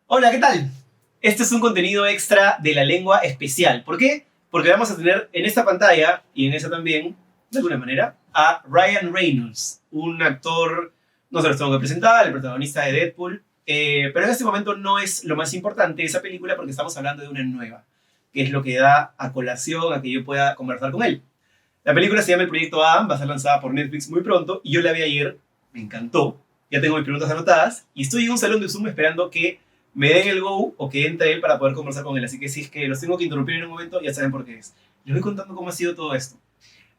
Hola, ¿qué tal? Este es un contenido extra de la lengua especial. ¿Por qué? Porque vamos a tener en esta pantalla y en esa también, de alguna manera, a Ryan Reynolds, un actor, no se los tengo que presentar, el protagonista de Deadpool, pero en este momento no es lo más importante esa película porque estamos hablando de una nueva, que es lo que da a colación a que yo pueda conversar con él. La película se llama El Proyecto va a ser lanzada por Netflix muy pronto y yo la vi ayer, me encantó, ya tengo mis preguntas anotadas y estoy en un salón de Zoom esperando que me den el go o que entre él para poder conversar con él. Así que si es que los tengo que interrumpir en un momento, ya saben por qué es. Les voy contando cómo ha sido todo esto.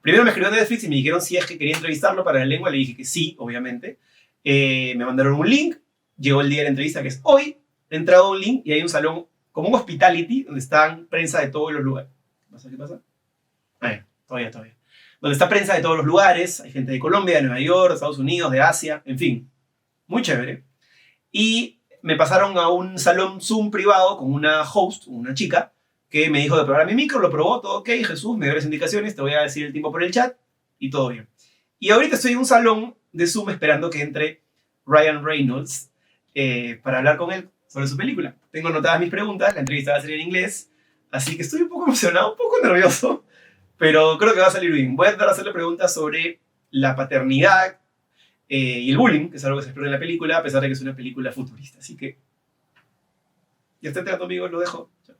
Primero me escribió Netflix y me dijeron si es que quería entrevistarlo para la lengua. Le dije que sí, obviamente. Me mandaron un link. Llegó el día de la entrevista, que es hoy. He entrado a un link y hay un salón como un hospitality donde están prensa de todos los lugares. ¿Qué pasa? ¿Qué pasa? Todavía. Donde está prensa de todos los lugares. Hay gente de Colombia, de Nueva York, de Estados Unidos, de Asia, en fin. Muy chévere. Y me pasaron a un salón Zoom privado con una host, una chica, que me dijo de probar mi micro, lo probó, todo ok, Jesús, me dio las indicaciones, te voy a decir el tiempo por el chat, y todo bien. Y ahorita estoy en un salón de Zoom esperando que entre Ryan Reynolds para hablar con él sobre su película. Tengo anotadas mis preguntas, la entrevista va a ser en inglés, así que estoy un poco emocionado, un poco nervioso, pero creo que va a salir bien. Voy a tratar de hacerle preguntas sobre la paternidad, y el bullying, que es algo que se explora en la película, a pesar de que es una película futurista. Así que ya está entrando, amigos, lo dejo. Chao.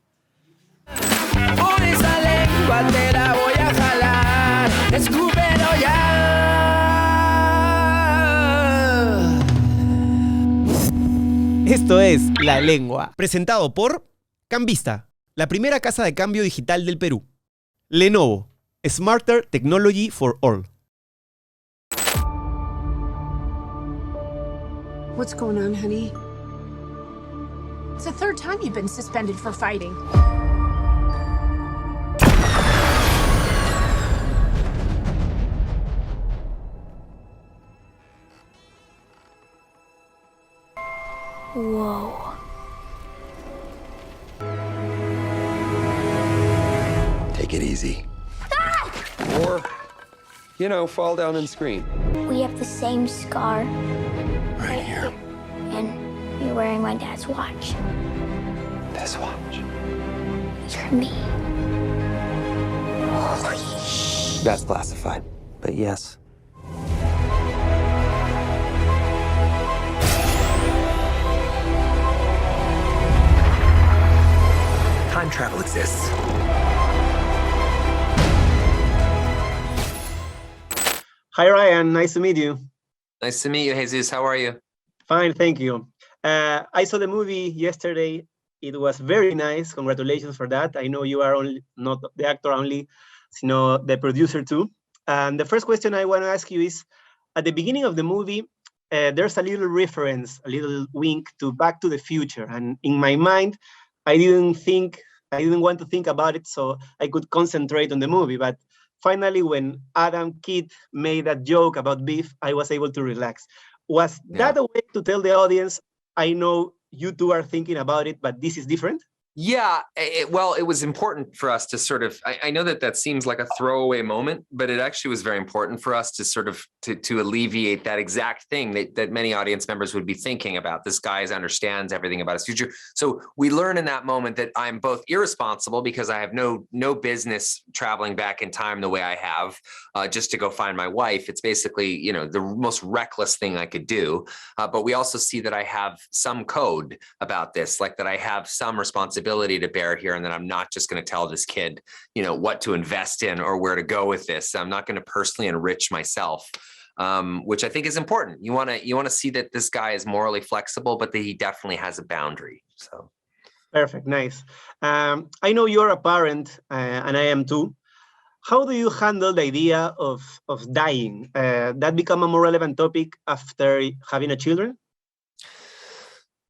Por esa lengua te la voy a jalar, escúpelo ya. Esto es La Lengua, presentado por Cambista, la primera casa de cambio digital del Perú. Lenovo, Smarter Technology for All. What's going on, honey? It's the third time you've been suspended for fighting. Whoa. Take it easy. Or, fall down and scream. We have the same scar. Right here. And you're wearing my dad's watch. This watch. You're me. Holy That's classified, but yes. Time travel exists. Hi, Ryan. Nice to meet you. Nice to meet you, Jesus. How are you? Fine, thank you. I saw the movie yesterday. It was very nice. Congratulations for that. I know you are only not the actor only, sino the producer too. And the first question I want to ask you is, at the beginning of the movie, there's a little reference, a little wink to Back to the Future. And in my mind, I didn't want to think about it so I could concentrate on the movie. But finally, when Adam Kidd made that joke about beef, I was able to relax. Was that a way to tell the audience, I know you two are thinking about it, but this is different? Yeah, it was important for us to sort of, I know that seems like a throwaway moment, but it actually was very important for us to sort of, to alleviate that exact thing that many audience members would be thinking about. This guy understands everything about his future. So we learn in that moment that I'm both irresponsible because I have no business traveling back in time the way I have, just to go find my wife. It's basically, the most reckless thing I could do. But we also see that I have some code about this, like that I have some responsibility to bear here, and that I'm not just going to tell this kid, what to invest in or where to go with this. I'm not going to personally enrich myself, which I think is important. You want to see that this guy is morally flexible, but that he definitely has a boundary. So, perfect, nice. I know you're a parent, and I am too. How do you handle the idea of dying? That become a more relevant topic after having a children?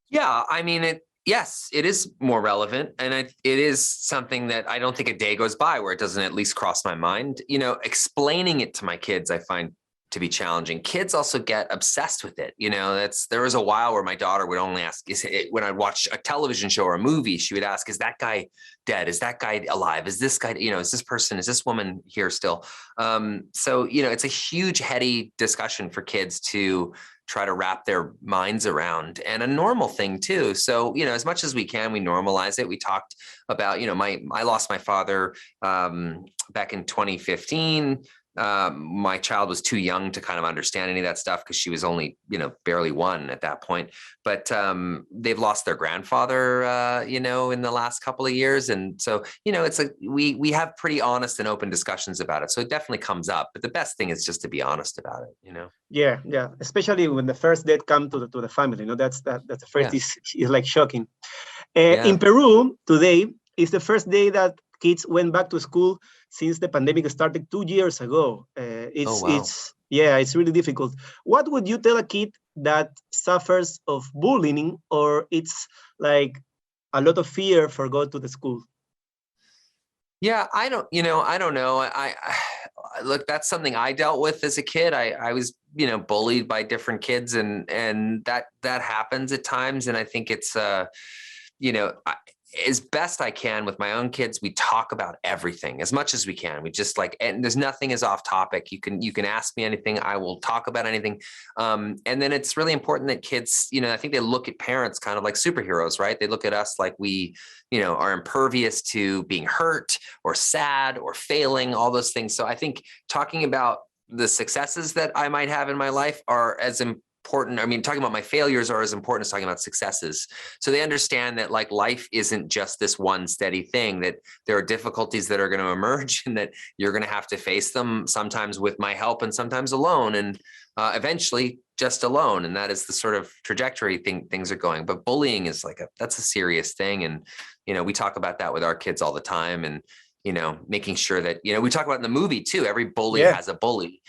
Yeah, I mean, yes, it is more relevant. And it is something that I don't think a day goes by where it doesn't at least cross my mind. Explaining it to my kids, I find be challenging. Kids also get obsessed with it. There was a while where my daughter would only ask, when I'd watch a television show or a movie, she would ask, is that guy dead? Is that guy alive? Is this guy, is this woman here still? So, it's a huge, heady discussion for kids to try to wrap their minds around, and a normal thing too. So, as much as we can, we normalize it. We talked about, I lost my father back in 2015. My child was too young to kind of understand any of that stuff because she was only, barely one at that point. But they've lost their grandfather, in the last couple of years. And so, it's like we have pretty honest and open discussions about it. So it definitely comes up. But the best thing is just to be honest about it, Yeah, yeah. Especially when the first death comes to the family, that's the first is like shocking. In Peru today is the first day that kids went back to school since the pandemic started 2 years ago. It's really difficult. What would you tell a kid that suffers of bullying, or it's like a lot of fear for going to the school? Yeah, I don't know. I look, that's something I dealt with as a kid. I was, bullied by different kids, and that happens at times. And I think it's, as best I can with my own kids, we talk about everything as much as we can. We just and there's nothing is off topic. You can ask me anything. I will talk about anything. And then it's really important that kids, I think they look at parents kind of like superheroes, right? They look at us like we, are impervious to being hurt or sad or failing, all those things. So I think talking about the successes that I might have in my life are as important. Talking about my failures are as important as talking about successes. So they understand that life isn't just this one steady thing, that there are difficulties that are going to emerge and that you're going to have to face them, sometimes with my help and sometimes alone, and eventually just alone. And that is the sort of trajectory things are going. But bullying is that's a serious thing. And, we talk about that with our kids all the time. And making sure that, we talk about in the movie too, every bully has a bully,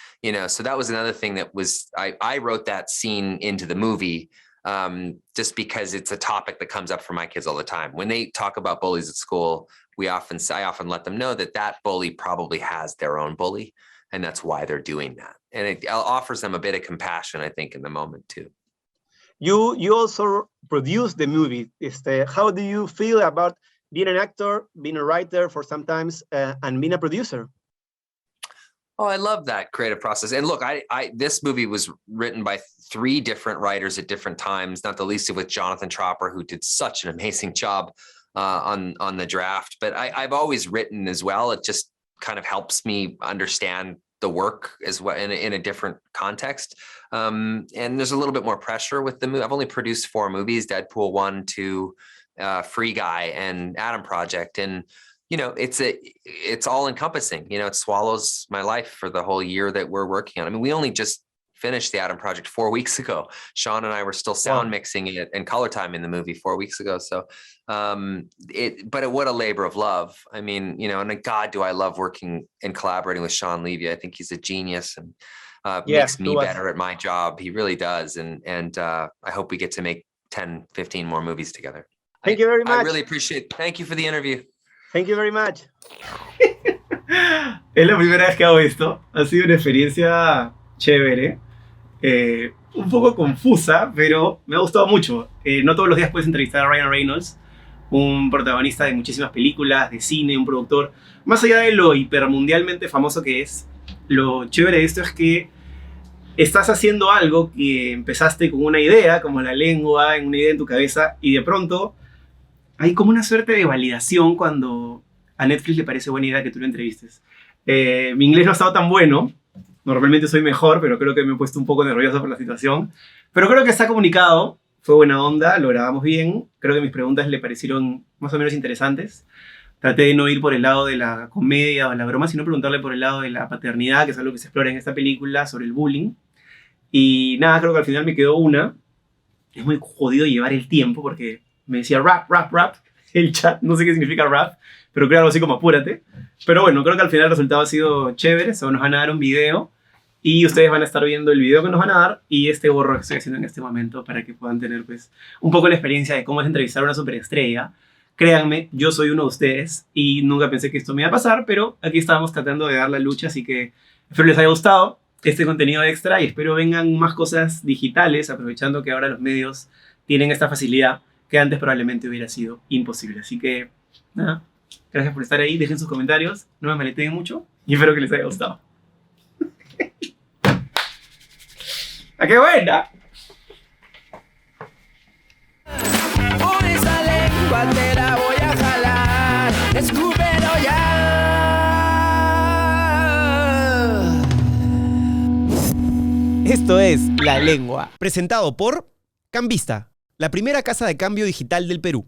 so that was another thing that was, I wrote that scene into the movie just because it's a topic that comes up for my kids all the time. When they talk about bullies at school, I often let them know that bully probably has their own bully, and that's why they're doing that. And it offers them a bit of compassion, I think, in the moment too. You also produced the movie. How do you feel about being an actor, being a writer for sometimes, and being a producer? Oh, I love that creative process. And look, this movie was written by 3 different writers at different times, not the least of which Jonathan Tropper, who did such an amazing job on the draft. But I've always written as well. It just kind of helps me understand the work as well in a different context. And there's a little bit more pressure with the movie. I've only produced 4 movies: Deadpool 1, 2, Free Guy, and Adam Project. And, it's all encompassing, it swallows my life for the whole year that we're working on. We only just finished the Adam Project 4 weeks ago. Sean and I were still sound mixing it and color timing the movie 4 weeks ago. So, what a labor of love. And God, do I love working and collaborating with Sean Levy. I think he's a genius and makes me better at my job. He really does. And I hope we get to make 10, 15 more movies together. Thank you very much. I really appreciate it. Thank you for the interview. Thank you very much. Es la primera vez que hago esto. Ha sido una experiencia chévere. Un poco confusa, pero me ha gustado mucho. No todos los días puedes entrevistar a Ryan Reynolds, un protagonista de muchísimas películas, de cine, un productor. Más allá de lo hipermundialmente famoso que es, lo chévere de esto es que estás haciendo algo que empezaste con una idea, como la lengua, una idea en tu cabeza, y de pronto hay como una suerte de validación cuando a Netflix le parece buena idea que tú lo entrevistes. Mi inglés no ha estado tan bueno. Normalmente soy mejor, pero creo que me he puesto un poco nervioso por la situación. Pero creo que está comunicado. Fue buena onda, lo grabamos bien. Creo que mis preguntas le parecieron más o menos interesantes. Traté de no ir por el lado de la comedia o la broma, sino preguntarle por el lado de la paternidad, que es algo que se explora en esta película, sobre el bullying. Y nada, creo que al final me quedó una. Es muy jodido llevar el tiempo porque me decía rap, el chat, no sé qué significa rap, pero creo algo así como apúrate. Pero bueno, creo que al final el resultado ha sido chévere. So, nos van a dar un video y ustedes van a estar viendo el video que nos van a dar y este borro que estoy haciendo en este momento para que puedan tener pues un poco la experiencia de cómo es entrevistar a una superestrella. Créanme, yo soy uno de ustedes y nunca pensé que esto me iba a pasar, pero aquí estábamos tratando de dar la lucha, así que espero les haya gustado. este contenido extra y espero vengan más cosas digitales, aprovechando que ahora los medios tienen esta facilidad que antes probablemente hubiera sido imposible. Así que, nada, gracias por estar ahí, dejen sus comentarios, no me maleteen mucho y espero que les haya gustado. ¡Ah, qué buena! Por esa lengua te la voy a jalar. Escúpelo ya. Esto es La Lengua, presentado por Cambista, la primera casa de cambio digital del Perú.